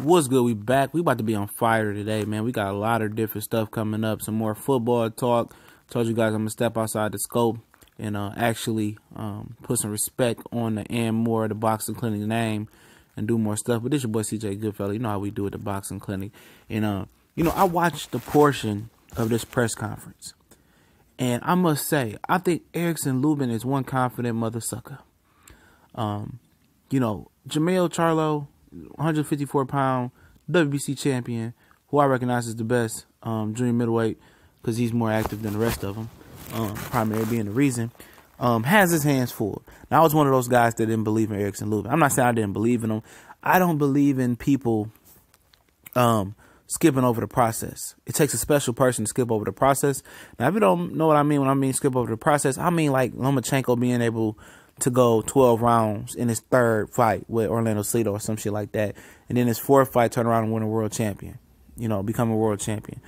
What's good? We back. We about to be on fire today, man. We got a lot of different stuff coming up. Some more football talk. Told you guys I'm gonna step outside the scope and actually put some respect on the and more of the boxing clinic name and do more stuff. But this your boy CJ Goodfellow. You know how we do at the boxing clinic. And I watched the portion of this press conference, and I must say I think Erikson Lubin is one confident mother sucker. Jermell Charlo, 154-pound WBC champion, who I recognize as the best junior middleweight because he's more active than the rest of them, primary being the reason, has his hands full. Now, I was one of those guys that didn't believe in Erikson Lubin. I'm not saying I didn't believe in him. I don't believe in people skipping over the process. It takes a special person to skip over the process. Now, if you don't know what I mean when I mean skip over the process, I mean like Lomachenko being able to go 12 rounds in his third fight with Orlando Cito or some shit like that. And then his fourth fight, turn around and win a world champion. Become a world champion.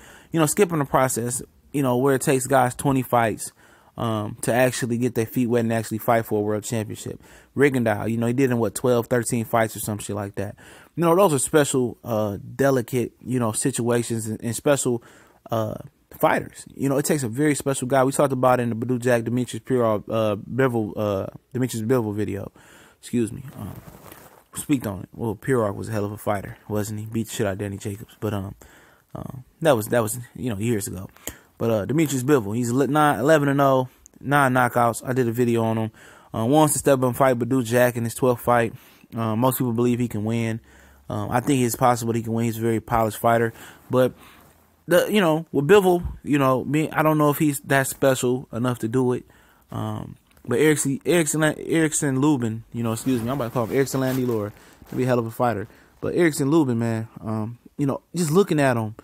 Skipping the process, where it takes guys 20 fights to actually get their feet wet and actually fight for a world championship. Rigondeaux, he did in 12, 13 fights or some shit like that. Those are special, delicate, situations and special fighters. It takes a very special guy. We talked about it in the Badu Jack Demetrius Bivol video. Excuse me. Speak on it. Well, Pirog was a hell of a fighter, wasn't he? Beat the shit out of Danny Jacobs. But that was years ago. But Demetrius Bivol, he's 11-0, 9 knockouts. I did a video on him. Wants to step up and fight Badu Jack in his 12th fight. Most people believe he can win. I think it's possible he can win. He's a very polished fighter. But with Bivol, I don't know if he's that special enough to do it. But Erikson Lubin, I'm about to call him Erikson Landy Lord. He'll be a hell of a fighter. But Erikson Lubin, man, just looking at him,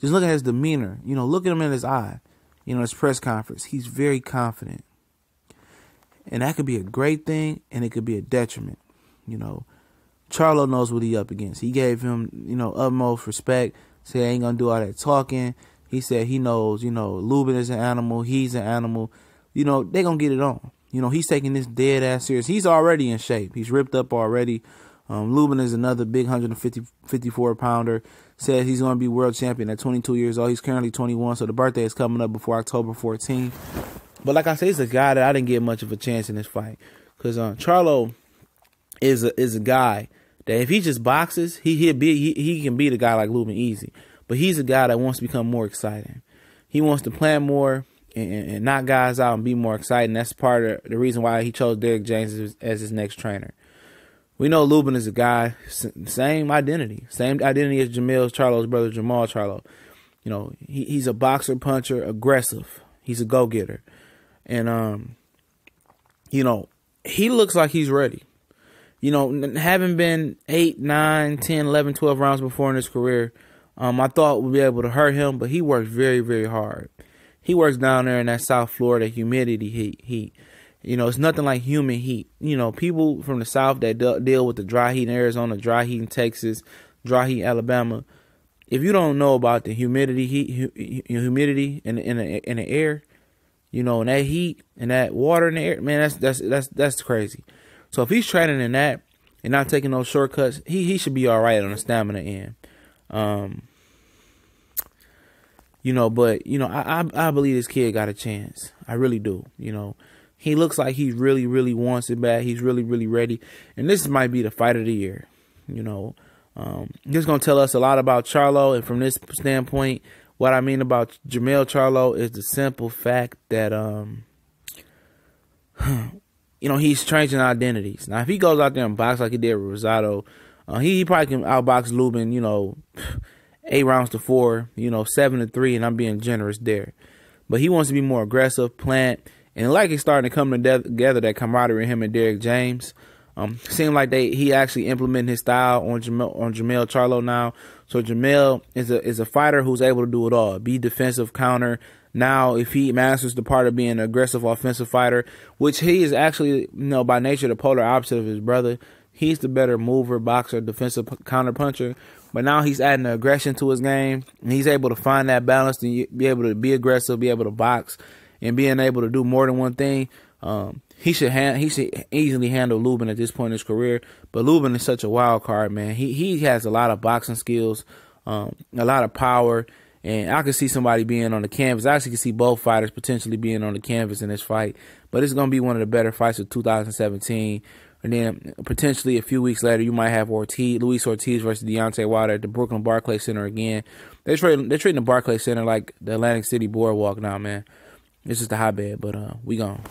just looking at his demeanor, look at him in his eye, his press conference, he's very confident. And that could be a great thing, and it could be a detriment. Charlo knows what he up against. He gave him, utmost respect. Said, I ain't gonna do all that talking. He said he knows, Lubin is an animal. He's an animal. They gonna get it on. He's taking this dead ass serious. He's already in shape. He's ripped up already. Lubin is another big 154 pounder. Says he's gonna be world champion at 22 years old. He's currently 21, so the birthday is coming up before October 14th. But like I said, he's a guy that I didn't get much of a chance in this fight because Charlo is a guy that if he just boxes, he can beat a guy like Lubin easy. But he's a guy that wants to become more exciting. He wants to plan more and knock guys out and be more exciting. That's part of the reason why he chose Derrick James as his next trainer. We know Lubin is a guy, same identity as Jermell Charlo's brother, Jermell Charlo. He's a boxer, puncher, aggressive. He's a go-getter. And, he looks like he's ready. Having been 8, 9, 10, 11, 12 rounds before in his career, I thought we'd be able to hurt him, but he works very, very hard. He works down there in that South Florida humidity heat. It's nothing like humid heat. People from the South that deal with the dry heat in Arizona, dry heat in Texas, dry heat in Alabama. If you don't know about the humidity in the air, and that heat and that water in the air, man, that's crazy. So if he's training in that and not taking those shortcuts, he should be all right on the stamina end. I believe this kid got a chance. I really do. He looks like he really, really wants it bad. He's really, really ready. And this might be the fight of the year. This is going to tell us a lot about Charlo. And from this standpoint, what I mean about Jermell Charlo is the simple fact that, he's changing identities. Now, if he goes out there and box like he did with Rosado, he probably can outbox Lubin, 8 rounds to 4, 7-3, and I'm being generous there. But he wants to be more aggressive, plant, and like it's starting to come together, that camaraderie in him and Derrick James. Seemed like he actually implemented his style on Jermell Charlo now. So Jermell is a fighter who's able to do it all. Be defensive, counter. Now, if he masters the part of being an aggressive offensive fighter, which he is actually, by nature, the polar opposite of his brother. He's the better mover, boxer, defensive counter puncher. But now he's adding the aggression to his game. And he's able to find that balance to be able to be aggressive, be able to box, and being able to do more than one thing. he should easily handle Lubin at this point in his career. But Lubin is such a wild card, man. He has a lot of boxing skills, a lot of power, and I could see somebody being on the canvas. I actually could see both fighters potentially being on the canvas in this fight. But it's gonna be one of the better fights of 2017. And then potentially a few weeks later, you might have Luis Ortiz versus Deontay Wilder at the Brooklyn Barclays Center again. They're treating the Barclays Center like the Atlantic City Boardwalk now, man. It's just a hotbed, but we gone.